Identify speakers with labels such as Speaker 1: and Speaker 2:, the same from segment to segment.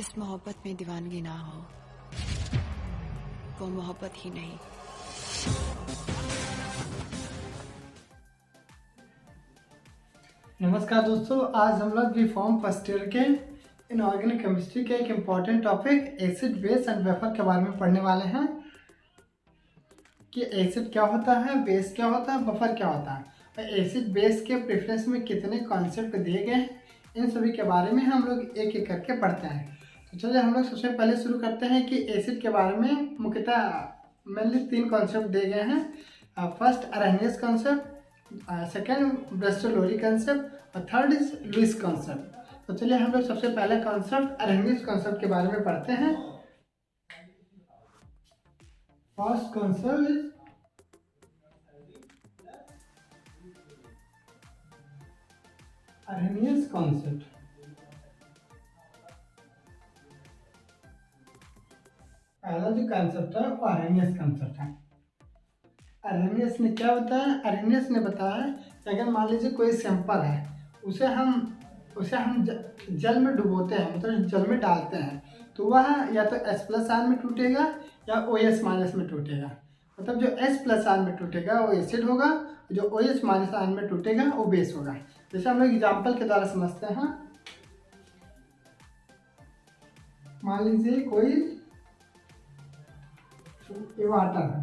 Speaker 1: जिस मोहब्बत में दीवानगी ना हो वो मोहब्बत ही नहीं।
Speaker 2: नमस्कार दोस्तों, आज हम लोग फॉर्म फर्स्ट ईयर के इनऑर्गेनिक केमिस्ट्री के एक important topic acid base and wafer के बारे में पढ़ने वाले हैं कि एसिड क्या होता है, बेस क्या होता है, बफर क्या होता है और एसिड बेस के प्रेफरेंस में कितने कॉन्सेप्ट दिए गए हैं, इन सभी के बारे में हम लोग एक एक करके पढ़ते हैं। तो चलिए हम लोग सबसे पहले शुरू करते हैं कि एसिड के बारे में मुख्यतः मेनली 3 कॉन्सेप्ट दिए गए हैं। First Arrhenius concept, second Bronsted Lowry concept और थर्ड इज लुइस कॉन्सेप्ट। तो चलिए हम लोग सबसे पहले कॉन्सेप्ट अरेनियस कॉन्सेप्ट के बारे में पढ़ते हैं। First concept is Arrhenius concept. पहला जो कॉन्सेप्ट है वो अरेनियस कॉन्सेप्ट है। अरेनियस ने क्या बताया? अरेनियस ने बताया कि अगर मान लीजिए कोई सैंपल है, उसे हम जल में डुबोते हैं, मतलब जल में डालते हैं, तो वह या तो H+ आयन में टूटेगा या OH- में टूटेगा। मतलब जो H+ आयन में टूटेगा वो एसिड होगा, जो OH- आयन में टूटेगा वो बेस होगा। जैसे हम लोग एग्जाम्पल के द्वारा समझते हैं। मान लीजिए कोई वाटर है,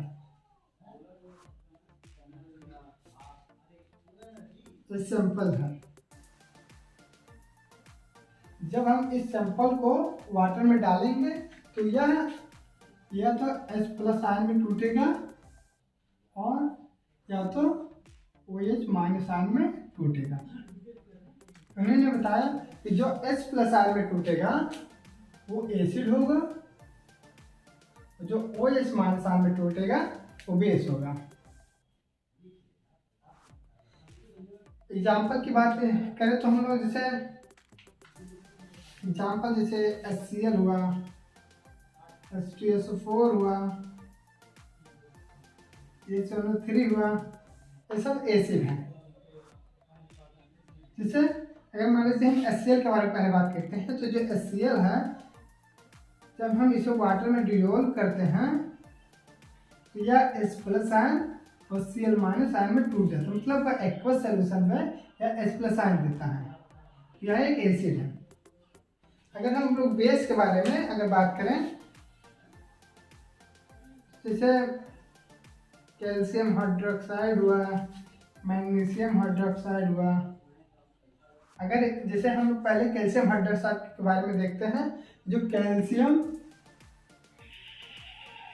Speaker 2: तो सैंपल है। जब हम इस सैंपल को वाटर में डालेंगे तो यह या तो H+ आयन में टूटेगा और या तो OH- आयन में टूटेगा। उन्होंने बताया कि जो H+ आयन में टूटेगा वो एसिड होगा, जो OH- आयन में टूटेगा वो बेस होगा। एग्जाम्पल की बात करें तो हम लोग जैसे एग्जाम्पल जैसे HCl हुआ, H2SO4 हुआ, HNO3 हुआ, ये सब एसिड है। जैसे अगर मान लीजिए हम HCl के बारे में पहले बात करते हैं, तो जो HCl है जब हम इसे वाटर में डिसॉल्व करते हैं तो यह H+ आयन और Cl- आयन में टूट जाता है, मतलब एक्वस सॉल्यूशन में यह H+ आयन देता है। यह एक एसिड है। अगर हम लोग बेस के बारे में अगर बात करें, जैसे कैल्शियम हाइड्रोक्साइड हुआ, मैग्नीशियम हाइड्रोक्साइड हुआ। अगर जैसे हम पहले कैल्शियम हाइड्रोक्साइड के बारे में देखते हैं, जो कैल्शियम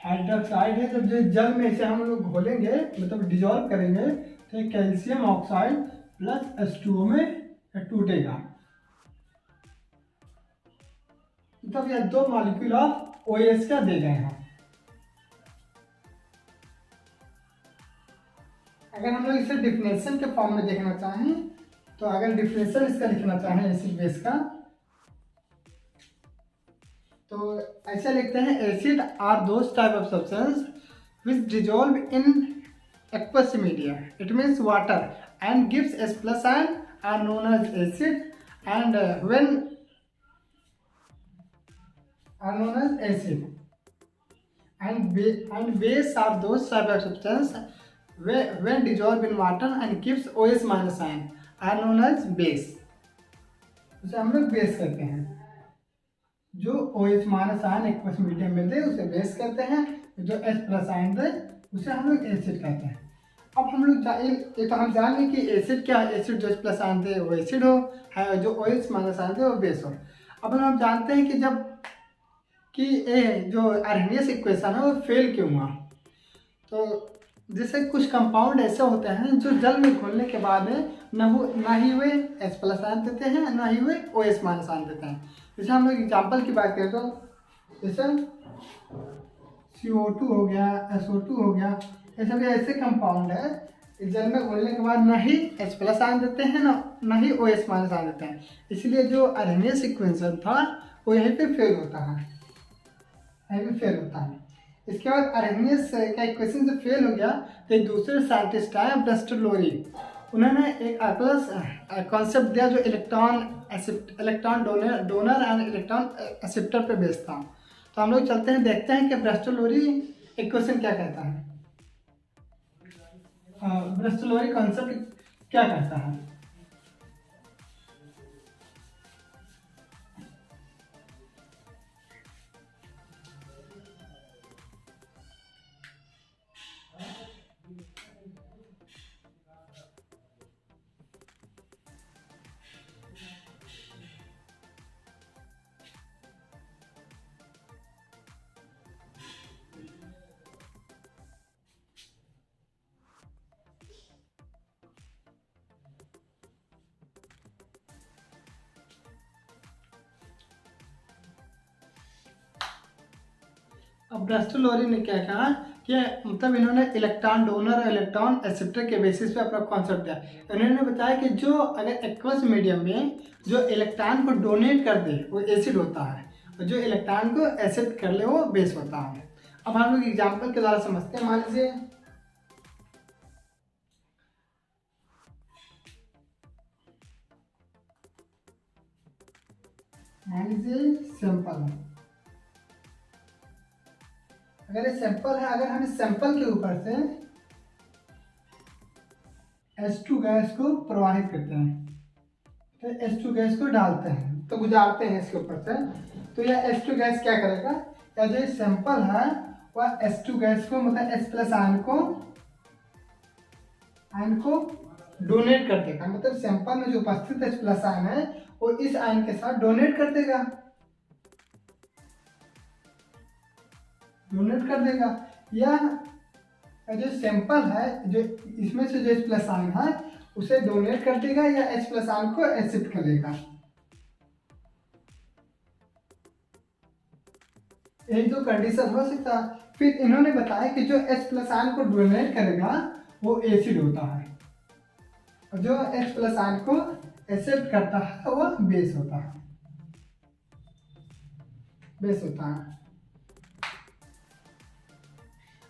Speaker 2: हाइड्रोक्साइड है, जब जो जल में इसे हम लोग घोलेंगे, मतलब डिजोल्व करेंगे, तो ये कैल्शियम ऑक्साइड प्लस H2O में टूटेगा। तब यह 2 मॉलिक्यूल ऑफ OH का दे गए हैं। अगर हम लोग इसे डिफिनेशन के फॉर्म में देखना चाहें, तो अगर डिफिनेशन इसका लिखना चाहें एसिड बेस का, तो ऐसा लिखते हैं, acid are those type of substance which dissolve in aqueous media, it means water, and gives H+ ion are known as acid, and when are known as acid, and base are those type of substance when dissolved in water and gives OH- ion are known as base। उसे हम लोग base कहते हैं। जो OH- ion aqueous medium में दे उसे base कहते हैं, जो H+ आयन दे उसे हम लोग एसिड कहते हैं। अब हम लोग ये तो हम जान लें कि एसिड क्या है। एसिड जो H+ आयन दे वो एसिड हो, है जो OH- आयन दे वो बेस हो। अब हम जानते हैं कि जब कि जो अरेनियस इक्वेशन है वो फेल क्यों हुआ। तो जैसे कुछ कंपाउंड ऐसे होते हैं जो जल में घोलने के बाद ना ही वे H+ आयन देते हैं, ना ही वे OH- आयन देते हैं। जैसे हम लोग एग्जाम्पल की बात करें तो जैसे CO2 हो गया, SO2 हो गया, ये सब ऐसे कंपाउंड है जल में घोलने के बाद ना ही H+ आयन देते हैं, ना ही OH- आयन देते हैं। इसलिए जो अरेनियस इक्वेशन था वो यहीं पे फेल होता है, यहीं पे फेल होता है। इसके बाद अरेनियस का इक्वेशन जब फेल हो गया तो एक दूसरे साइंटिस्ट आए ब्रेस्टोलोरी, उन्होंने एक कॉन्सेप्ट दिया जो electron electron donor and electron acceptor पे बेस्ड था। तो हम लोग चलते हैं, देखते हैं कि ब्रेस्टोलोरी इक्वेशन क्या कहता है, ब्रेस्टोलोरी कॉन्सेप्ट क्या कहता है। अब ब्रेस्टोलोरी ने क्या कहा कि मतलब इन्होंने इलेक्ट्रॉन डोनर और इलेक्ट्रॉन एक्सेप्टर के बेसिस पे अपना कॉन्सेप्ट दिया। इन्होंने बताया कि जो अगर एक्वस मीडियम में जो इलेक्ट्रॉन को डोनेट कर दे वो एसिड होता है, और जो इलेक्ट्रॉन को एक्सेप्ट कर ले वो बेस होता है। अब हम लोग एग्जाम्पल के द्वारा समझते हैं। मान लीजिए सैंपल, अगर ये सैंपल है, अगर हम इस सैंपल के ऊपर से H2 गैस को प्रवाहित करते हैं, तो H2 गैस को डालते हैं, तो गुजारते हैं इसके ऊपर से, तो यह H2 गैस क्या करेगा, या जो सैंपल है वह H2 गैस को मतलब H प्लस आयन को डोनेट कर देगा। मतलब सैंपल में जो उपस्थित H प्लस आयन है वो इस आयन के साथ डोनेट कर देगा, या जो सैंपल है जो इसमें से जो H प्लस आयन है उसे डोनेट कर देगा, या H प्लस आयन को एक्सेप्ट कर लेगा। एक दो कंडीशन हो सकता है। फिर इन्होंने बताया कि जो H प्लस आयन को डोनेट करेगा वो एसिड होता है, और जो H प्लस आयन को एक्सेप्ट करता है वो बेस होता है।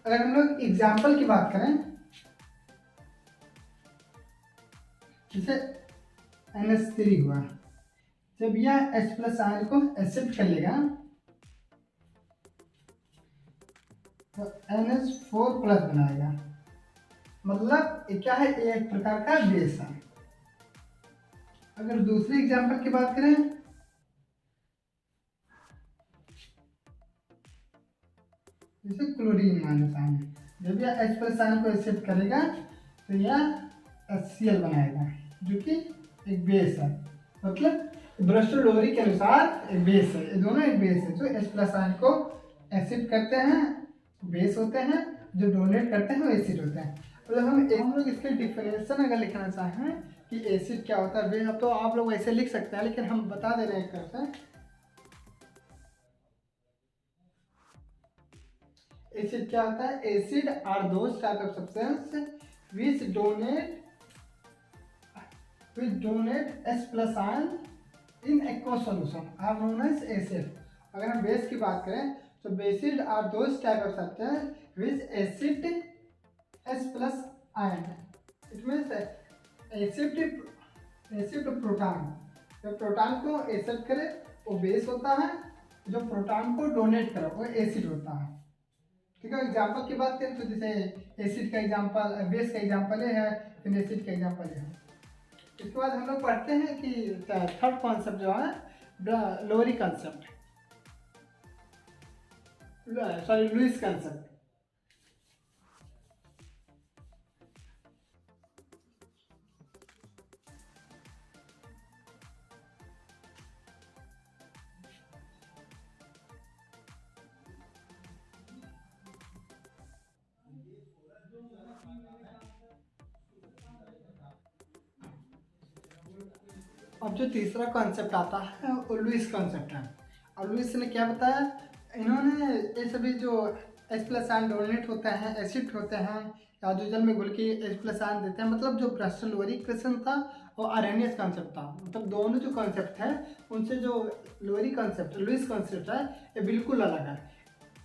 Speaker 2: अगर हम लोग एग्जाम्पल की बात करें, जैसे NH3 हुआ, जब यह H प्लस आयन को एक्सेप्ट कर लेगा तो NH4 प्लस बनाएगा, मतलब क्या है, एक प्रकार का बेस है। अगर दूसरी एग्जाम्पल की बात करें, जैसे क्लोरीन माइनस आयन, जब यह H प्लस आयन को एक्सेप्ट करेगा तो यह HCl बनाएगा, जो कि एक बेस है। मतलब ब्रेस्टोलोरी के अनुसार एक बेस है, ये दोनों एक बेस है। जो H प्लस आयन को एक्सेप्ट करते हैं बेस होते हैं, जो डोनेट करते हैं वो एसिड होते हैं। मतलब हम लोग इसके डिफिनेशन अगर लिखना चाहें कि एसिड क्या होता है, अब तो आप लोग ऐसे लिख सकते हैं, लेकिन हम बता दे रहे हैं कैसे। एसिड क्या होता है, acid are those type of substance which donate H plus ion in aqueous solution are known as acid। अगर हम बेस की बात करें तो bases are those type of substance which acid H plus ion, it means acid proton, जो proton को accept करे वो बेस होता है, जो प्रोटॉन को डोनेट करे वो एसिड होता है। ठीक है, एग्जाम्पल की बात करें तो जैसे एसिड का एग्जाम्पल, बेस का एग्जाम्पल है, फिर एसिड का एग्जाम्पल है। इसके बाद हम लोग पढ़ते हैं कि थर्ड कॉन्सेप्ट जो है लोरी कॉन्सेप्ट, सॉरी लुईस कॉन्सेप्ट। अब जो तीसरा कॉन्सेप्ट आता है वो लुईस कॉन्सेप्ट है। और लुईस ने क्या बताया, इन्होंने ये सभी जो H प्लस आयन डोनेट होते हैं, एसिड होते हैं, या जो जल में घुल के H प्लस आयन देते हैं, मतलब जो ब्रेस्टोलोरी इक्वेशन था वो आर्हेनियस कॉन्सेप्ट था। मतलब दोनों जो कॉन्सेप्ट है उनसे जो लोरी कॉन्सेप्ट लुईस कॉन्सेप्ट है ये बिल्कुल अलग है।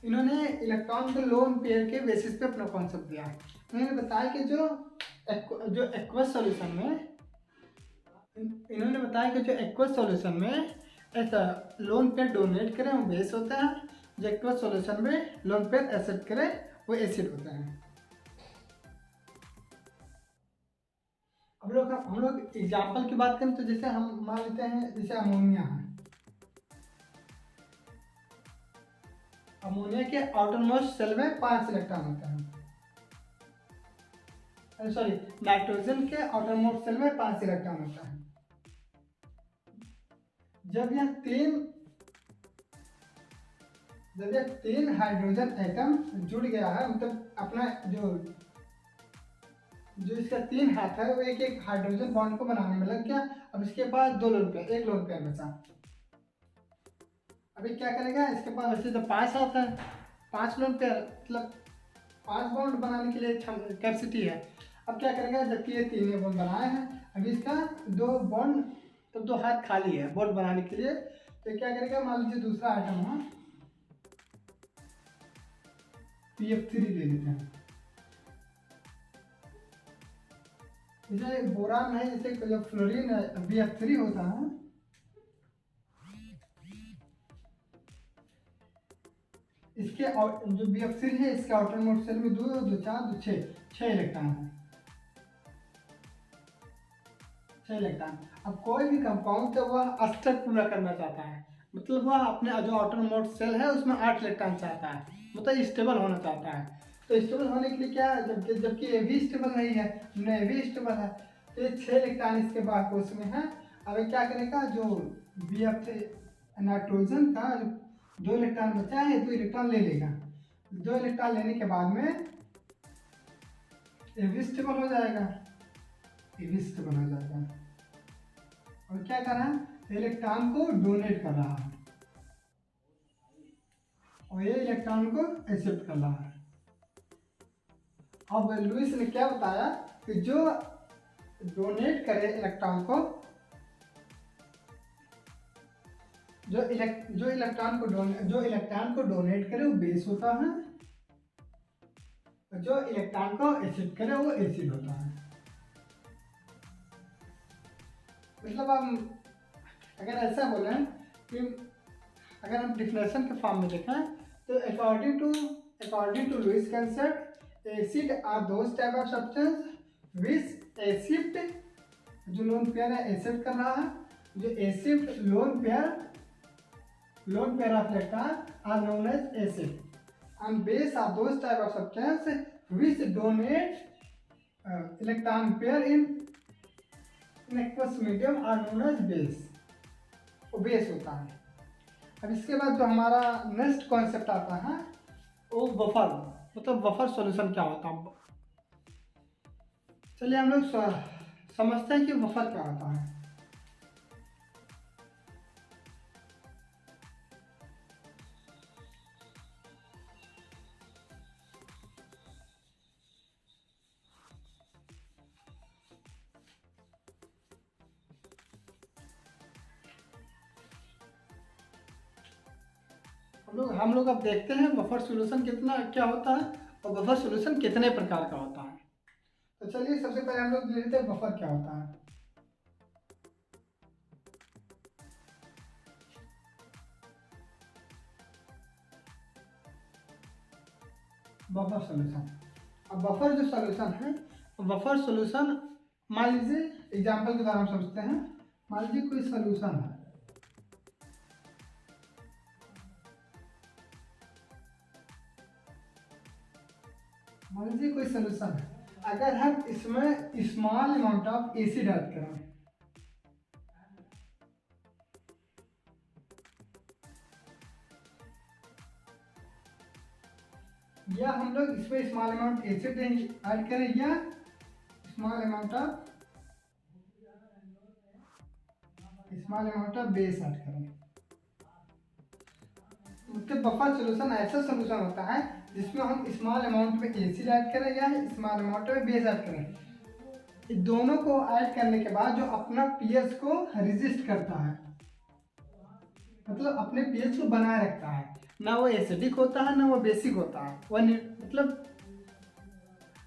Speaker 2: इन्होंने इलेक्ट्रॉन के लोन पेयर के बेसिस पे अपना कॉन्सेप्ट दिया है। इन्होंने बताया कि जो एक्वस सॉल्यूशन में इन्होंने बताया कि जो एक्वस सॉल्यूशन में ऐसा लोन पेयर डोनेट करें वो बेस होता है, जो एक्वस सॉल्यूशन में लोन पेयर एक्सेप्ट करें वो एसिड होता है। हम लोग एग्जाम्पल की बात करें तो जैसे हम मान लेते हैं जैसे अमोनिया है। अमोनिया के आउटरमोस्ट सेल में 5 इलेक्ट्रॉन होता है, सॉरी नाइट्रोजन के आउटरमोस्ट सेल में 5 इलेक्ट्रॉन होता है। जब यह तीन हाइड्रोजन एटम जुड़ गया है, मतलब अपना जो इसका 3 हाथ है वो एक एक हाइड्रोजन बॉन्ड को बनाने में लग गया। अब इसके पास 2 लोन पेयर, 1 लोन पेयर बचा। अभी क्या करेगा, इसके पास वैसे तो 5 हाथ है, 5 लोन पेयर मतलब 5 बॉन्ड बनाने के लिए कैपेसिटी है। अब क्या करेगा, जबकि ये 3 बॉन्ड बनाए हैं, अभी इसका 2 बॉन्ड तो 2 हाथ खाली है बॉन्ड बनाने के लिए। तो क्या करेगा, मान लीजिए दूसरा आइटम है PF3 ले लेते हैं। जैसे बोरान है, जैसे जो फ्लोरीन BF3 होता है, इसके जो BF3 है इसके आउटर मोस्ट सेल में 2 2 4 2 6 इलेक्ट्रॉन है, 6 इलेक्ट्रॉन। अब कोई भी कंपाउंड तो वह अस्तर पूरा करना चाहता है, मतलब वह अपने जो आउटर मोस्ट सेल है उसमें 8 इलेक्ट्रॉन चाहता है, मतलब स्टेबल होना चाहता है। तो स्टेबल होने के लिए क्या है, जबकि ये भी स्टेबल नहीं है, ये भी स्टेबल है, तो ये 6 इलेक्ट्रॉन इसके बाद उसमें है। अब क्या करेगा, जो BF नाइट्रोजन का 2 इलेक्ट्रॉन बचा है, 2 इलेक्ट्रॉन ले लेगा। 2 इलेक्ट्रॉन लेने के बाद में ये भी स्टेबल हो जाएगा, ये भी स्टेबल हो जाएगा। और क्या कर रहा है, इलेक्ट्रॉन को डोनेट कर रहा है और ये इलेक्ट्रॉन को एक्सेप्ट कर रहा है। अब लुईस ने क्या बताया कि जो डोनेट करे इलेक्ट्रॉन को, जो इलेक्ट्रॉन को डोनेट करे वो बेस होता है, और जो इलेक्ट्रॉन को एक्सेप्ट करे वो एसिड होता है। मतलब हम अगर ऐसा बोले कि अगर हम डिफिनेशन के फॉर्म में देखें तो according to Lewis concept, acid are those type of substance which acid, जो लोन पेयर है एक्सेप्ट कर रहा है, जो acid lone pair of electron are known as acid, and base are those type of substance which donate electron pair in aqueous medium are known as base, वो base होता है। अब इसके बाद जो हमारा नेक्स्ट कॉन्सेप्ट आता है वो बफर, मतलब बफर सॉल्यूशन क्या होता है। चलिए हम लोग समझते हैं कि बफर क्या होता है। हम लोग अब देखते हैं बफर सॉल्यूशन क्या होता है और बफर सॉल्यूशन कितने प्रकार का होता है। तो चलिए सबसे पहले हम लोग देख लेते हैं बफर क्या होता है। बफर सॉल्यूशन, अब बफर जो सॉल्यूशन है, बफर सॉल्यूशन मान लीजिए एग्जांपल के द्वारा हम समझते हैं। मान लीजिए कोई सॉल्यूशन है, मान लीजिए कोई सॉल्यूशन है, अगर हम इसमें small amount of acid add करें, या हम लोग इसमें स्मॉल अमाउंट एसिड ऐड करें या small amount of base add करें, मतलब बफर सॉल्यूशन ऐसा सॉल्यूशन होता है जिसमें हम स्मॉल अमाउंट में एसिड ऐड करें या स्मॉल अमाउंट में बेस ऐड करें। इन दोनों को ऐड करने के बाद जो अपना पीएच को रेजिस्ट करता है, मतलब अपने पीएच को बनाए रखता है, ना वो एसिडिक होता है ना वो बेसिक होता है। वह मतलब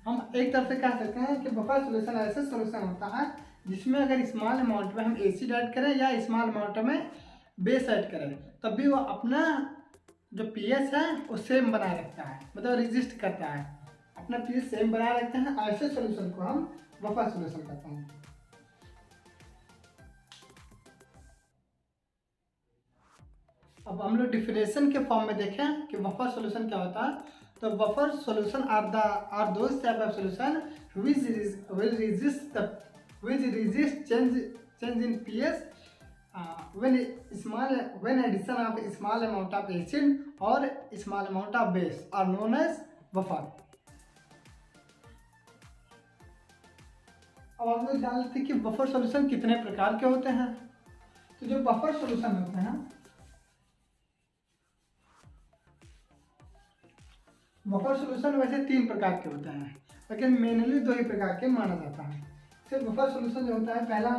Speaker 2: हम एक तरफ से कह सकते हैं कि बफर सॉल्यूशन ऐसा सॉल्यूशन होता है जिसमें अगर स्मॉल अमाउंट में हम एसिड ऐड करें या स्मॉल अमाउंट में बेस ऐड करें तब भी वो अपना जो पीएच है वो सेम बनाए रखता है, मतलब रेजिस्ट करता है, अपना पीएच सेम बनाए रखते हैं। ऐसे सॉल्यूशन को हम बफर सॉल्यूशन कहते हैं। अब हम लोग डिफिनेशन के फॉर्म में देखें कि बफर सॉल्यूशन क्या होता है। तो buffer solution are those type of solution which resist change in pH when addition of a small amount of acid or small amount of base are known as buffer। अब हम लोग जान लेते हैं कि बफर सॉल्यूशन कितने प्रकार के होते हैं। तो जो बफर सॉल्यूशन होते हैं, बफर सॉल्यूशन वैसे 3 प्रकार के होते हैं, लेकिन मेनली 2 ही प्रकार के माना जाता है। सिर्फ बफर सॉल्यूशन जो होता है, पहला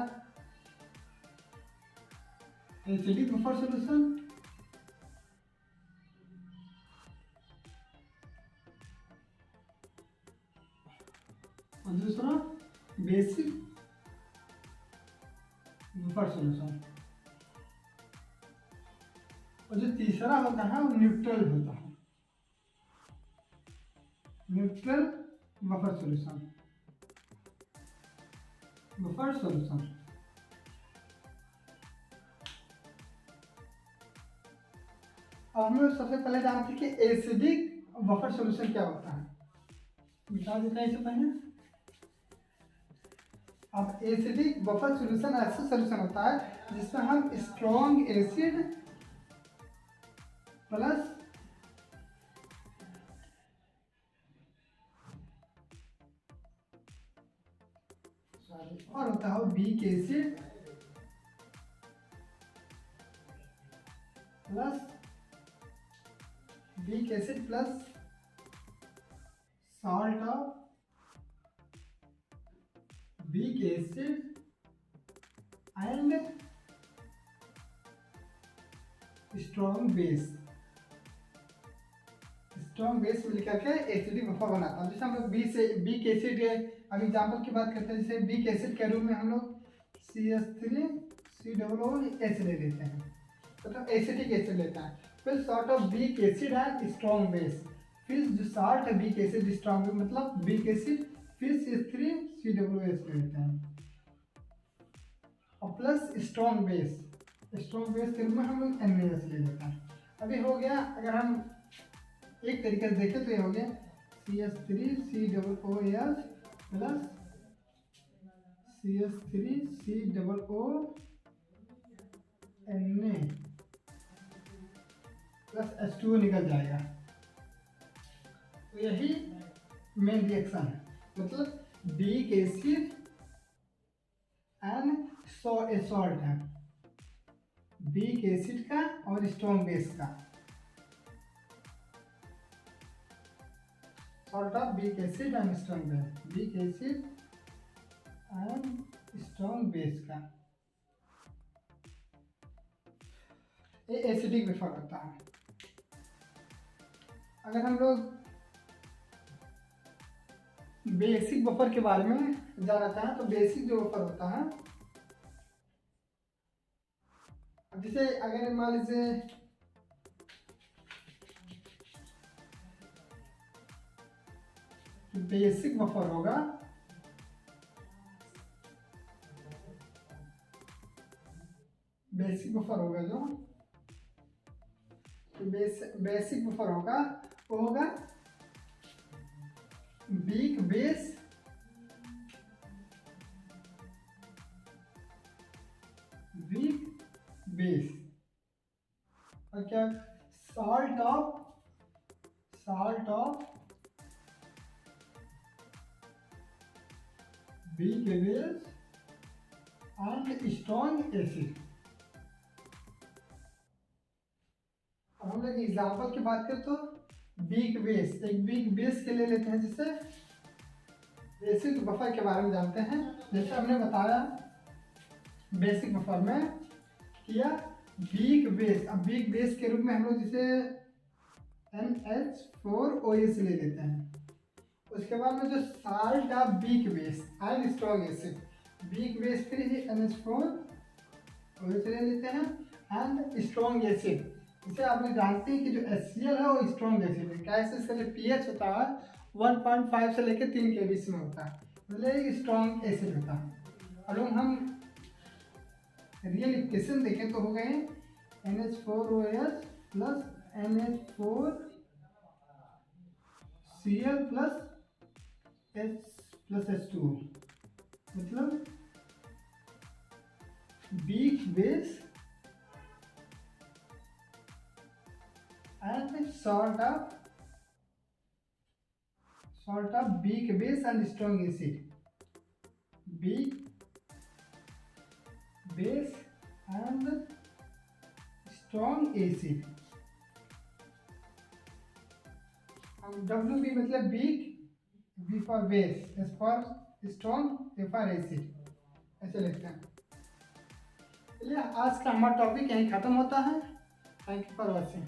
Speaker 2: एसिडिक बफर सॉल्यूशन, और दूसरा बेसिक बफर सॉल्यूशन, और जो तीसरा होता है वो न्यूट्रल होता है, neutral buffer solution. Buffer solution अब हम लोग सबसे पहले जानते हैं कि एसिडिक बफर सॉल्यूशन क्या होता है। बता देते हैं इससे पहले। अब एसिडिक बफर सॉल्यूशन ऐसा सॉल्यूशन होता है जिसमें हम स्ट्रॉन्ग एसिड प्लस और होता है weak acid plus salt of weak acid and strong base मिलकर के एसिडिक बफर बनाता है। जैसे हम लोग वीक एसिड के अब एग्जाम्पल की बात करते हैं, जैसे वीक एसिड के रूप में हम लोग CH3COOH ले लेते हैं, मतलब एसिडिक एसिड लेता है। फिर sort of weak acid and strong base, फिर जो सॉल्ट है वीक एसिड स्ट्रॉन्ग मतलब वीक एसिड, फिर CH3COOH ले लेते हैं और प्लस स्ट्रॉन्ग बेस के रूप में हम लोग NaOH ले लेते हैं। अभी हो गया, अगर हम एक तरीके से देखें तो ये हो गया CH3COOH plus CH3COONA plus H2O निकल जाएगा। तो यही मेन रिएक्शन है, मतलब वीक एसिड एंड सॉल्ट है, वीक एसिड का और स्ट्रॉन्ग बेस का, salt of weak acid and strong base, weak acid and strong base का, ये एसिडिक बफर होता है। अगर हम लोग बेसिक बफर के बारे में जानना चाहें तो बेसिक जो बफर होता है, जैसे अगर मान लीजिए बेसिक बफर होगा, जो बेसिक बफर होगा वो होगा वीक बेस और क्या salt of weak base and strong acid. अब हम लोग एग्जाम्पल की बात करें तो वीक बेस, एक वीक बेस के ले लेते हैं, जिससे बेसिक बफर के बारे में जानते हैं। जैसे हमने बताया बेसिक बफर में किया वीक बेस, अब वीक बेस के रूप में हम लोग जिसे NH4OH ले लेते हैं। उसके बाद में जो salt of weak base and strong acid, weak base फिर NH4 OH ले लेते हैं एंड स्ट्रॉन्ग एसिड। इसे आप लोग जानते हैं कि जो HCl है वो स्ट्रॉन्ग एसिड है। कैसे? इसका जो pH होता है 1.5 से लेकर 3 के बीच में होता है, मतलब स्ट्रॉन्ग एसिड होता है। और हम रियल इक्वेशन देखें तो हो गए NH4OH plus NH4Cl plus H2, मतलब weak base and salt of weak base and strong acid. Weak base and strong acid. हम WB मतलब weak, B for base, S for strong, A for acid, ऐसे लिखते हैं। चलिए आज का हमारा टॉपिक यहीं खत्म होता है। Thank you for watching.